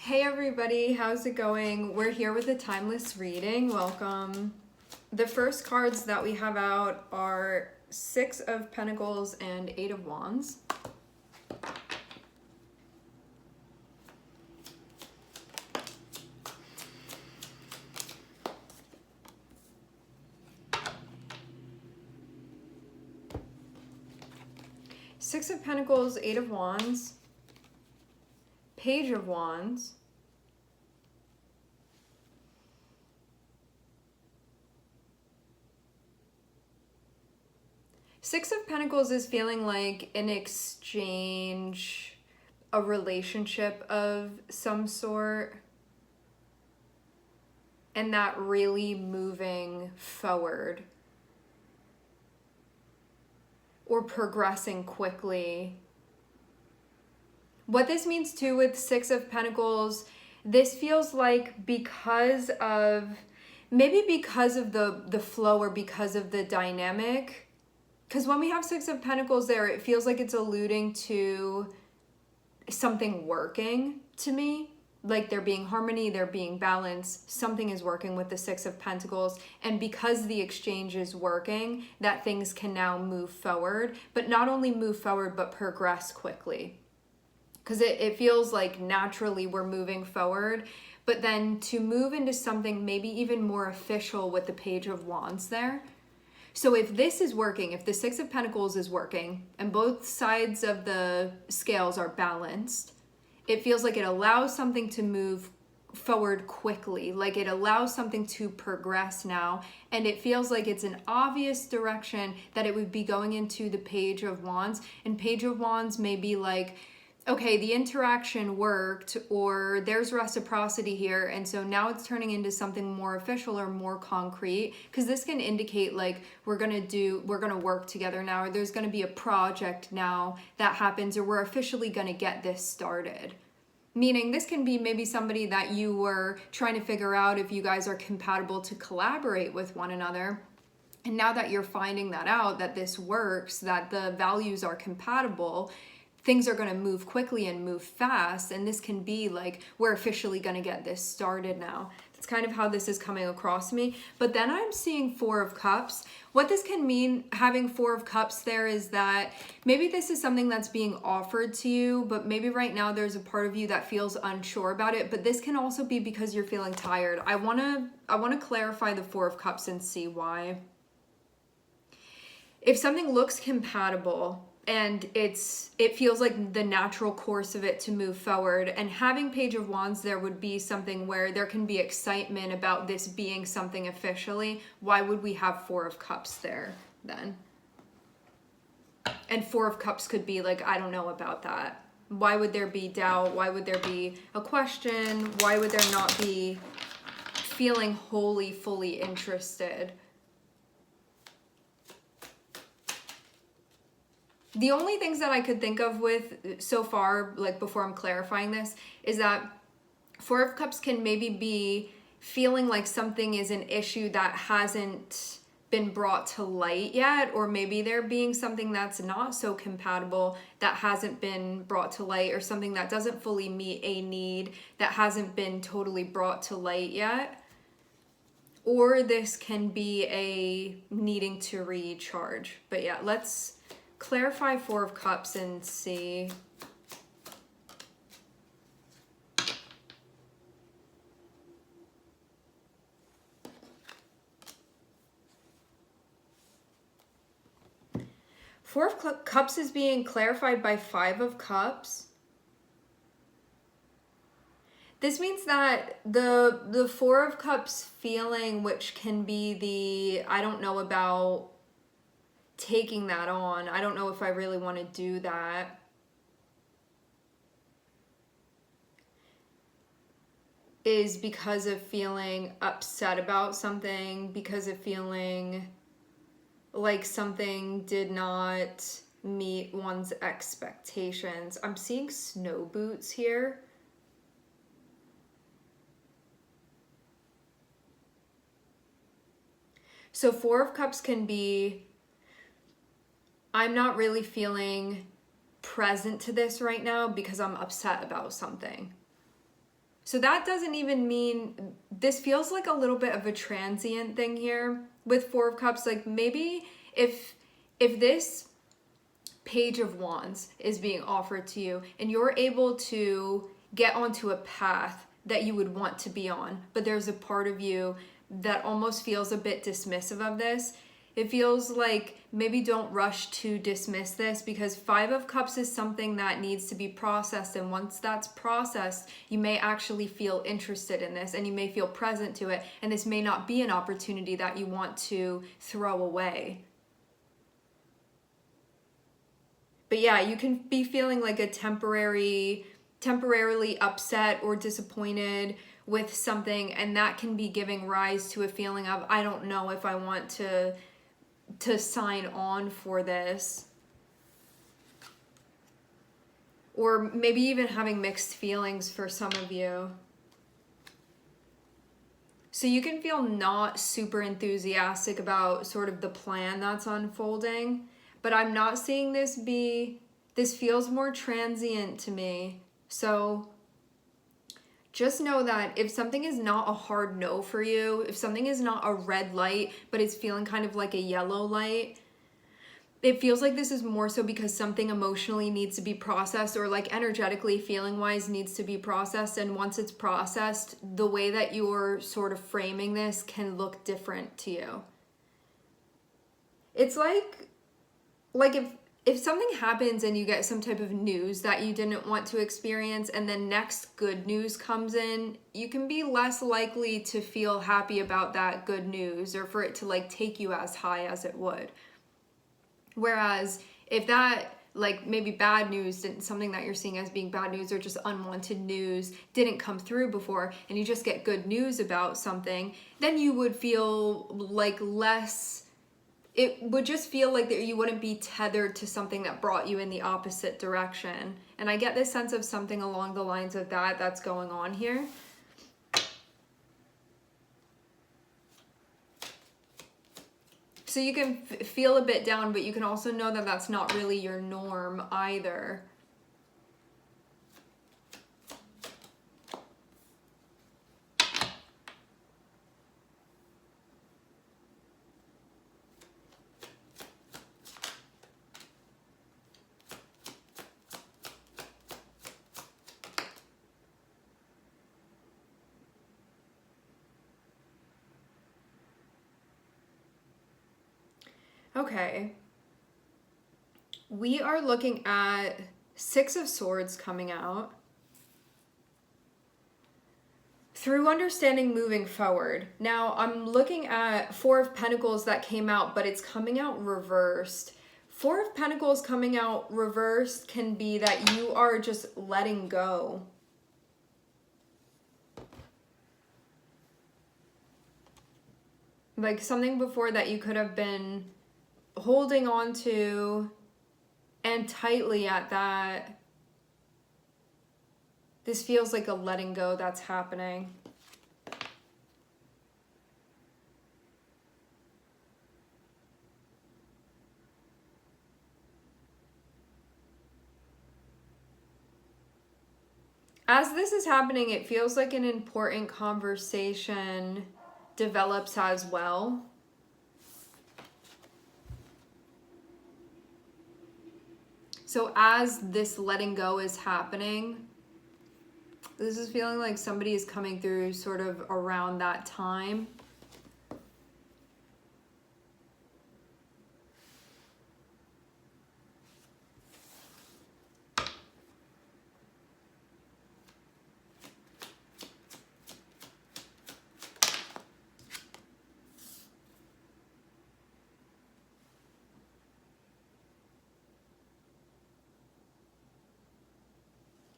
Hey everybody, how's it going? We're here with a timeless reading. Welcome. The first cards that we have out are Six of Pentacles and Eight of Wands. Six of Pentacles, Eight of Wands, Page of Wands, Six of Pentacles is feeling like an exchange, a relationship of some sort, and that really moving forward or progressing quickly. What this means too with Six of Pentacles, this feels like because of the flow or because of the dynamic. Because when we have Six of Pentacles there, it feels like it's alluding to something working to me. Like there being harmony, there being balance, something is working with the Six of Pentacles. And because the exchange is working, that things can now move forward. But not only move forward, but progress quickly. Because it feels like naturally we're moving forward. But then to move into something maybe even more official with the Page of Wands there. So if this is working, if the Six of Pentacles is working, and both sides of the scales are balanced, it feels like it allows something to move forward quickly, like it allows something to progress now, and it feels like it's an obvious direction that it would be going into the Page of Wands. And Page of Wands may be like, okay, the interaction worked, or there's reciprocity here, and so now it's turning into something more official or more concrete, because this can indicate like we're gonna work together now, or there's gonna be a project now that happens, or we're officially gonna get this started. Meaning this can be maybe somebody that you were trying to figure out if you guys are compatible to collaborate with one another. And now that you're finding that out, that this works, that the values are compatible, things are going to move quickly and move fast, and this can be like, we're officially going to get this started now. That's kind of how this is coming across to me. But then I'm seeing Four of Cups. What this can mean, having Four of Cups there, is that maybe this is something that's being offered to you, but maybe right now there's a part of you that feels unsure about it. But this can also be because you're feeling tired. I want to clarify the Four of Cups and see why. If something looks compatible, and it feels like the natural course of it to move forward, and having Page of Wands there would be something where there can be excitement about this being something officially. Why would we have Four of Cups there then? And Four of Cups could be like, I don't know about that. Why would there be doubt? Why would there be a question? Why would there not be feeling wholly, fully interested? The only things that I could think of with so far, like before I'm clarifying this, is that Four of Cups can maybe be feeling like something is an issue that hasn't been brought to light yet, or maybe there being something that's not so compatible that hasn't been brought to light, or something that doesn't fully meet a need that hasn't been totally brought to light yet. Or this can be a needing to recharge. But yeah, let's clarify Four of Cups and see. Four of Cups is being clarified by Five of Cups. This means that the Four of Cups feeling, which can be the, I don't know about taking that on. I don't know if I really want to do that. Is because of feeling upset about something, because of feeling like something did not meet one's expectations. I'm seeing snow boots here. So Four of Cups can be, I'm not really feeling present to this right now because I'm upset about something. So that doesn't even mean, this feels like a little bit of a transient thing here with Four of Cups. Like maybe if this Page of Wands is being offered to you and you're able to get onto a path that you would want to be on, but there's a part of you that almost feels a bit dismissive of this. It feels like maybe don't rush to dismiss this, because Five of Cups is something that needs to be processed, and once that's processed, you may actually feel interested in this and you may feel present to it, and this may not be an opportunity that you want to throw away. But yeah, you can be feeling like a temporarily upset or disappointed with something, and that can be giving rise to a feeling of, I don't know if I want to sign on for this. Or maybe even having mixed feelings for some of you. So you can feel not super enthusiastic about sort of the plan that's unfolding, but I'm not seeing this feels more transient to me. So just know that if something is not a hard no for you, if something is not a red light, but it's feeling kind of like a yellow light, it feels like this is more so because something emotionally needs to be processed, or like energetically, feeling wise, needs to be processed. And once it's processed, the way that you're sort of framing this can look different to you. It's like if something happens and you get some type of news that you didn't want to experience, and then next good news comes in, you can be less likely to feel happy about that good news, or for it to like take you as high as it would. Whereas if that, like maybe bad news, something that you're seeing as being bad news or just unwanted news didn't come through before, and you just get good news about something, then you would feel like less, it would just feel like that you wouldn't be tethered to something that brought you in the opposite direction. And I get this sense of something along the lines of that's going on here. So you can feel a bit down, but you can also know that that's not really your norm either. Okay, we are looking at Six of Swords coming out. Through understanding moving forward. Now I'm looking at Four of Pentacles that came out, but it's coming out reversed. Four of Pentacles coming out reversed can be that you are just letting go. Like something before that you could have been holding on to and tightly at that. This feels like a letting go that's happening. As this is happening, it feels like an important conversation develops as well. So as this letting go is happening, this is feeling like somebody is coming through sort of around that time.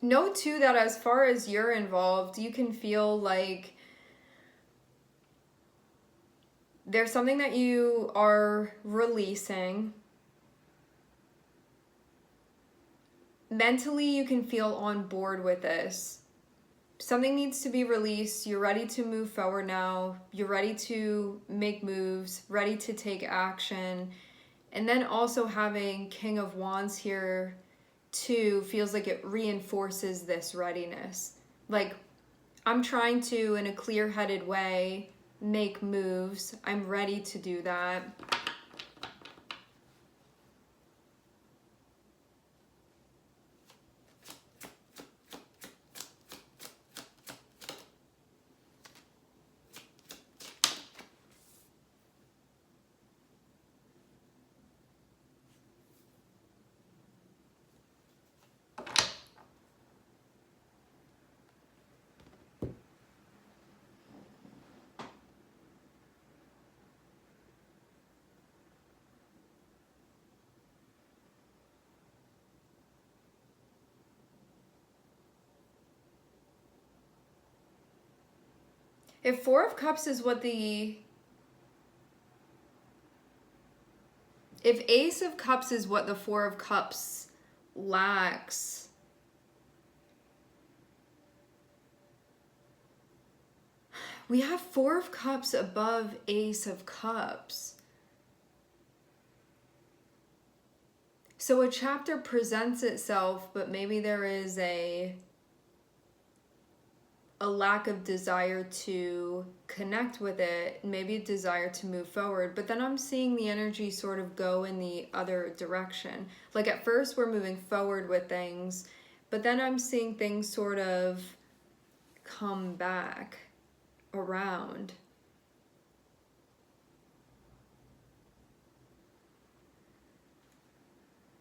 Know too that as far as you're involved, you can feel like there's something that you are releasing. Mentally, you can feel on board with this. Something needs to be released. You're ready to move forward now. You're ready to make moves, ready to take action. And then also having King of Wands here too feels like it reinforces this readiness. Like, I'm trying to, in a clear-headed way, make moves. I'm ready to do that. If Four of Cups is what the... If Ace of Cups is what the Four of Cups lacks, we have Four of Cups above Ace of Cups. So a chapter presents itself, but maybe there is a lack of desire to connect with it, maybe a desire to move forward. But then I'm seeing the energy sort of go in the other direction. Like at first we're moving forward with things, but then I'm seeing things sort of come back around.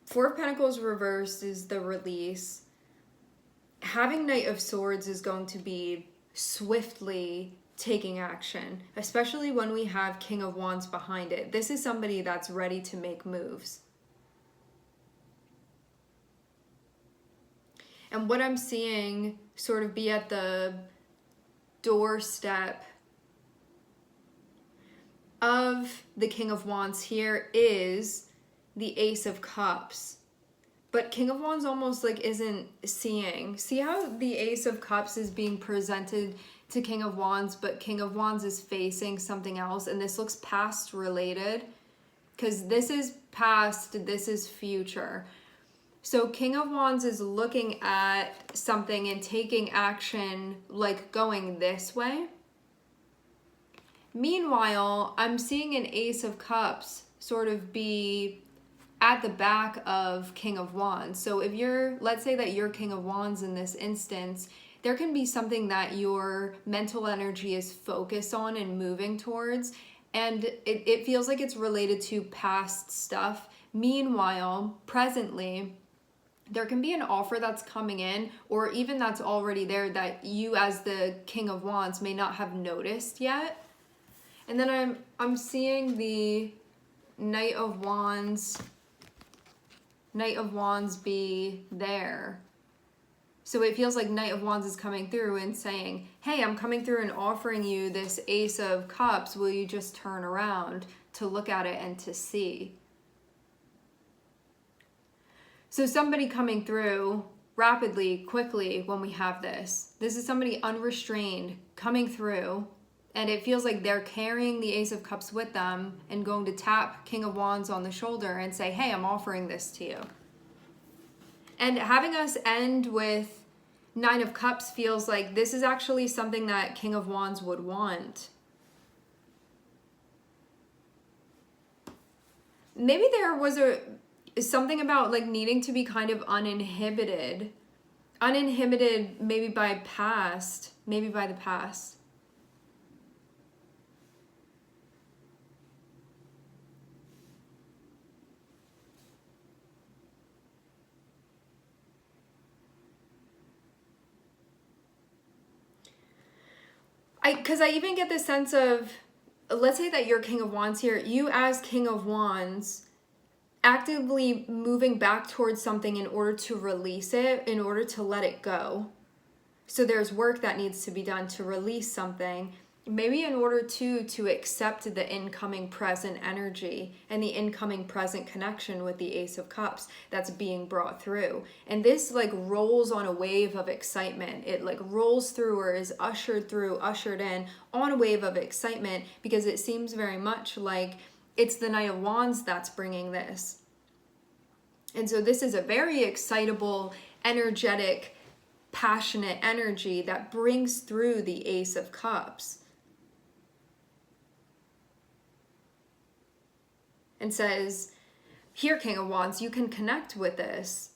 Four of Pentacles reversed is the release. Having Knight of Swords is going to be swiftly taking action, especially when we have King of Wands behind it. This is somebody that's ready to make moves. And what I'm seeing sort of be at the doorstep of the King of Wands here is the Ace of Cups. But King of Wands almost like isn't seeing. See how the Ace of Cups is being presented to King of Wands, but King of Wands is facing something else, and this looks past related because this is past, this is future. So King of Wands is looking at something and taking action, like going this way. Meanwhile, I'm seeing an Ace of Cups sort of be at the back of King of Wands. So if you're, let's say that you're King of Wands in this instance, there can be something that your mental energy is focused on and moving towards, and it feels like it's related to past stuff. Meanwhile, presently, there can be an offer that's coming in, or even that's already there that you as the King of Wands may not have noticed yet. And then I'm seeing the Knight of Wands be there. So it feels like Knight of Wands is coming through and saying, hey, I'm coming through and offering you this Ace of Cups. Will you just turn around to look at it and to see? So somebody coming through rapidly, quickly when we have this. This is somebody unrestrained coming through, and it feels like they're carrying the Ace of Cups with them and going to tap King of Wands on the shoulder and say, hey, I'm offering this to you. And having us end with Nine of Cups feels like this is actually something that King of Wands would want. Maybe there was something about like needing to be kind of uninhibited maybe by the past. Because I even get this sense of, let's say that you're King of Wands here, you as King of Wands actively moving back towards something in order to release it, in order to let it go. So there's work that needs to be done to release something, maybe in order to accept the incoming present energy and the incoming present connection with the Ace of Cups that's being brought through. And this like rolls on a wave of excitement. It like rolls through or is ushered in on a wave of excitement, because it seems very much like it's the Knight of Wands that's bringing this. And so this is a very excitable, energetic passionate energy that brings through the Ace of Cups. And says, here, King of Wands, you can connect with this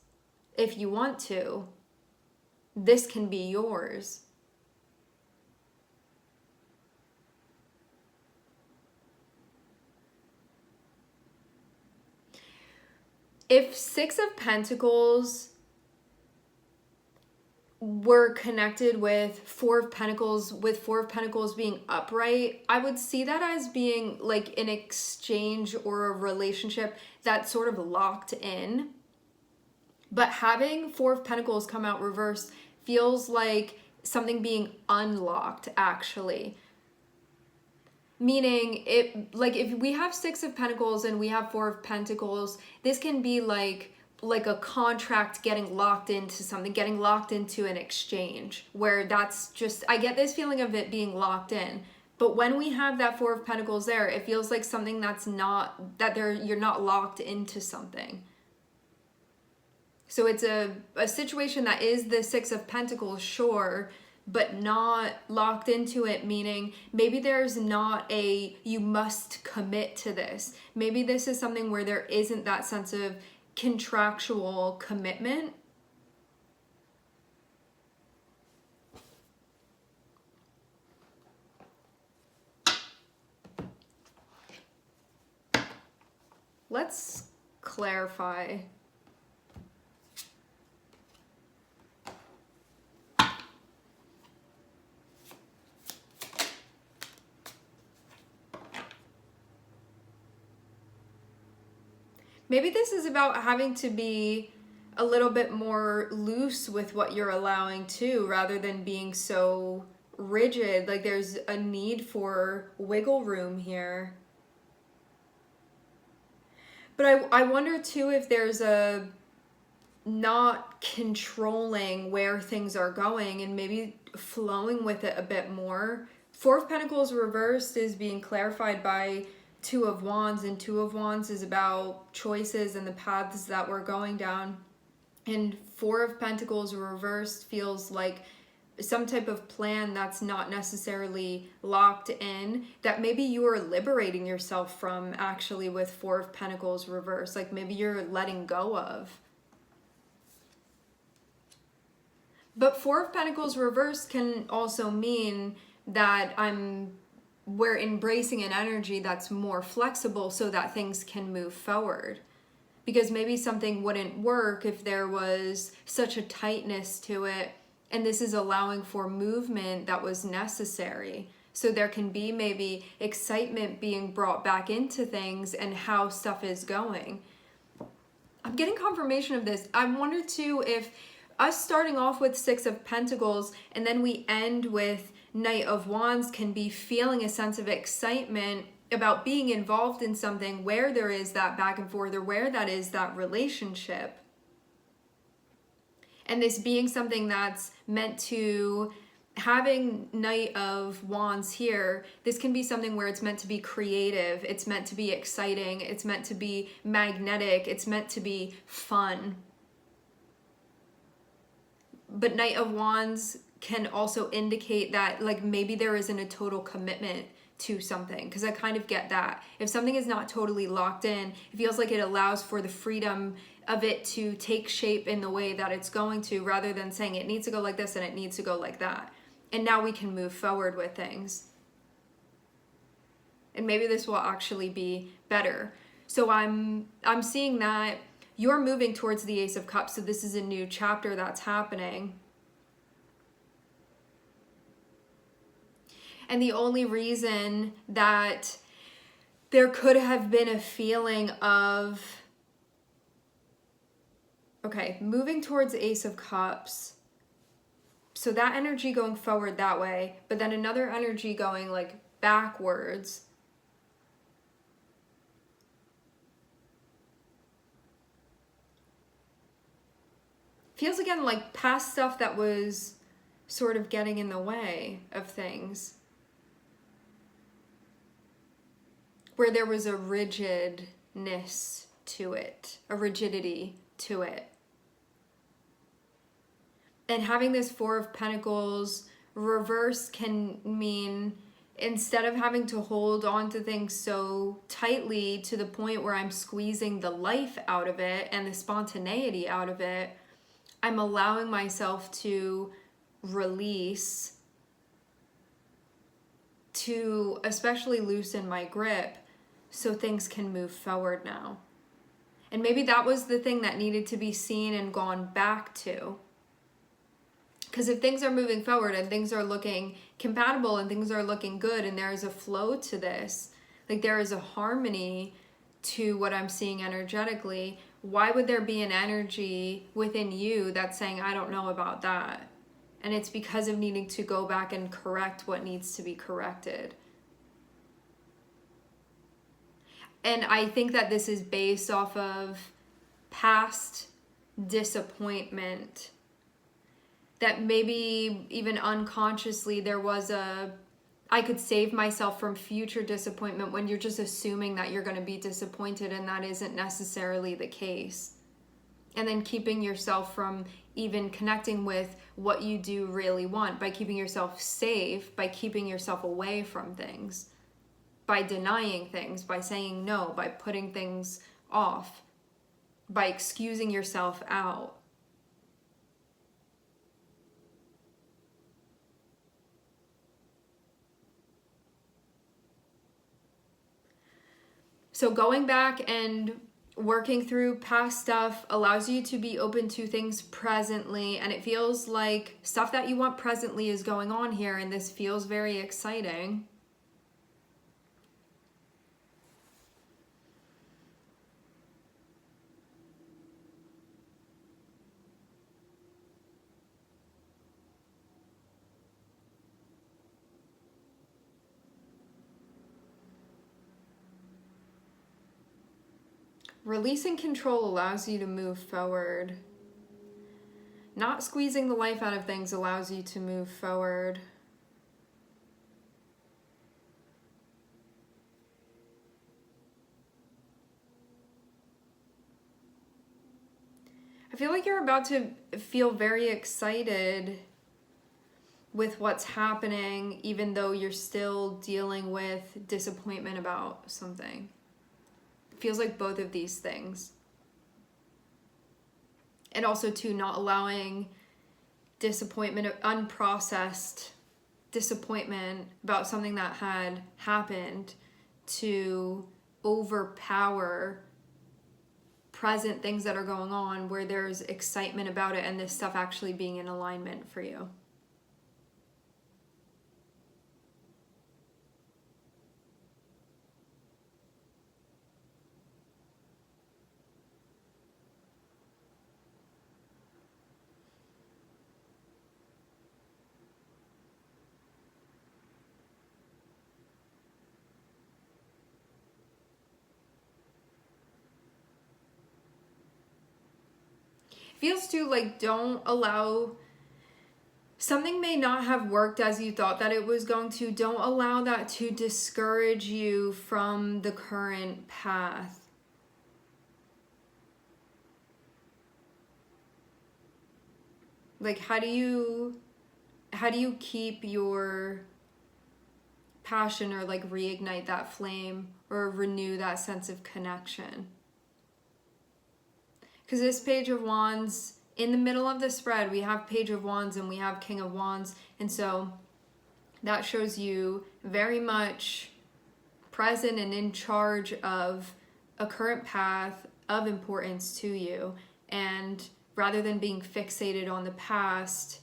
if you want to. This can be yours. If Six of Pentacles were connected with Four of Pentacles, with Four of Pentacles being upright, I would see that as being like an exchange or a relationship that's sort of locked in. But having Four of Pentacles come out reversed feels like something being unlocked, actually. Meaning, if we have Six of Pentacles and we have Four of Pentacles, this can be like a contract getting locked into something, getting locked into an exchange, where that's just, I get this feeling of it being locked in. But when we have that Four of Pentacles there, it feels like something that's not, you're not locked into something. So it's a situation that is the Six of Pentacles, sure, but not locked into it, meaning maybe there's not you must commit to this. Maybe this is something where there isn't that sense of contractual commitment. Let's clarify. Maybe this is about having to be a little bit more loose with what you're allowing too, rather than being so rigid. Like there's a need for wiggle room here. But I wonder too if there's a not controlling where things are going and maybe flowing with it a bit more. Four of Pentacles reversed is being clarified by Two of Wands, and Two of Wands is about choices and the paths that we're going down. And Four of Pentacles reversed feels like some type of plan that's not necessarily locked in, that maybe you are liberating yourself from, actually, with Four of Pentacles reversed. Like maybe you're letting go of. But Four of Pentacles reversed can also mean that we're embracing an energy that's more flexible so that things can move forward. Because maybe something wouldn't work if there was such a tightness to it, and this is allowing for movement that was necessary. So there can be maybe excitement being brought back into things and how stuff is going. I'm getting confirmation of this. I wonder too if us starting off with Six of Pentacles and then we end with Knight of Wands can be feeling a sense of excitement about being involved in something where there is that back and forth, or where that is that relationship. And this being something that's meant to, having Knight of Wands here, this can be something where it's meant to be creative, it's meant to be exciting, it's meant to be magnetic, it's meant to be fun. But Knight of Wands can also indicate that like maybe there isn't a total commitment to something, because I kind of get that. If something is not totally locked in, it feels like it allows for the freedom of it to take shape in the way that it's going to, rather than saying it needs to go like this and it needs to go like that. And now we can move forward with things. And maybe this will actually be better. So I'm seeing that you're moving towards the Ace of Cups, so this is a new chapter that's happening. And the only reason that there could have been a feeling of, okay, moving towards the Ace of Cups, so that energy going forward that way, but then another energy going like backwards. Feels again like past stuff that was sort of getting in the way of things, where there was a rigidness to it, a rigidity to it. And having this Four of Pentacles reverse can mean, instead of having to hold on to things so tightly to the point where I'm squeezing the life out of it and the spontaneity out of it, I'm allowing myself to release, to especially loosen my grip so things can move forward now. And maybe that was the thing that needed to be seen and gone back to. Because if things are moving forward and things are looking compatible and things are looking good and there is a flow to this, like there is a harmony to what I'm seeing energetically, why would there be an energy within you that's saying, I don't know about that? And it's because of needing to go back and correct what needs to be corrected. And I think that this is based off of past disappointment, that maybe even unconsciously there was I could save myself from future disappointment, when you're just assuming that you're going to be disappointed and that isn't necessarily the case. And then keeping yourself from even connecting with what you do really want by keeping yourself safe, by keeping yourself away from things, by denying things, by saying no, by putting things off, by excusing yourself out. So going back and working through past stuff allows you to be open to things presently, and it feels like stuff that you want presently is going on here, and this feels very exciting. Releasing control allows you to move forward. Not squeezing the life out of things allows you to move forward. I feel like you're about to feel very excited with what's happening, even though you're still dealing with disappointment about something. Feels like both of these things. And also too, not allowing disappointment, unprocessed disappointment about something that had happened to overpower present things that are going on where there's excitement about it and this stuff actually being in alignment for you. Feels too like, don't allow, something may not have worked as you thought that it was going to. Don't allow that to discourage you from the current path. Like, how do you keep your passion, or like reignite that flame, or renew that sense of connection? Because this Page of Wands, in the middle of the spread, we have Page of Wands and we have King of Wands. And so that shows you very much present and in charge of a current path of importance to you. And rather than being fixated on the past,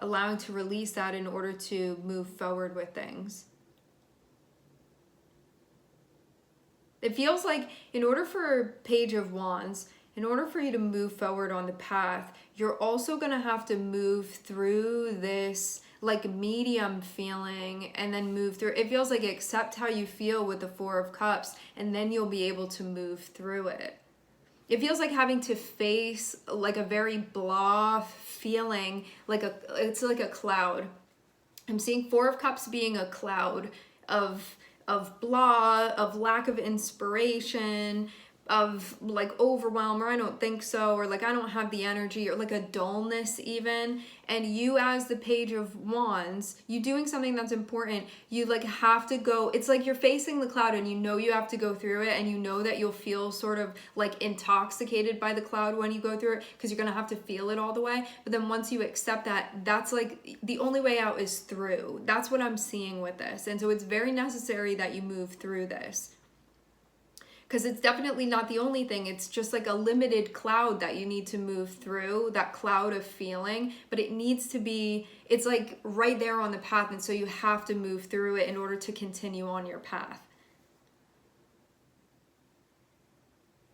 allowing to release that in order to move forward with things. It feels like in order for Page of Wands, in order for you to move forward on the path, you're also going to have to move through this like medium feeling, and then move through. It feels like accept how you feel with the Four of Cups, and then you'll be able to move through it. It feels like having to face like a very blah feeling, it's like a cloud. I'm seeing Four of Cups being a cloud of blah, of lack of inspiration, of like overwhelm, or I don't think so, or like I don't have the energy, or like a dullness even. And you, as the Page of Wands, you doing something that's important, you like have to go, it's like you're facing the cloud and you know you have to go through it, and you know that you'll feel sort of like intoxicated by the cloud when you go through it, because you're gonna have to feel it all the way. But then once you accept that, that's like the only way out is through. That's what I'm seeing with this. And so it's very necessary that you move through this, because it's definitely not the only thing. It's just like a limited cloud that you need to move through, that cloud of feeling, but it needs to be, it's like right there on the path, and so you have to move through it in order to continue on your path.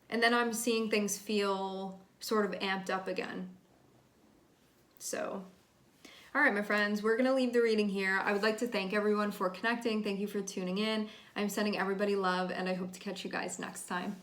And then I'm seeing things feel sort of amped up again. So, all right, my friends, we're going to leave the reading here. I would like to thank everyone for connecting. Thank you for tuning in. I'm sending everybody love, and I hope to catch you guys next time.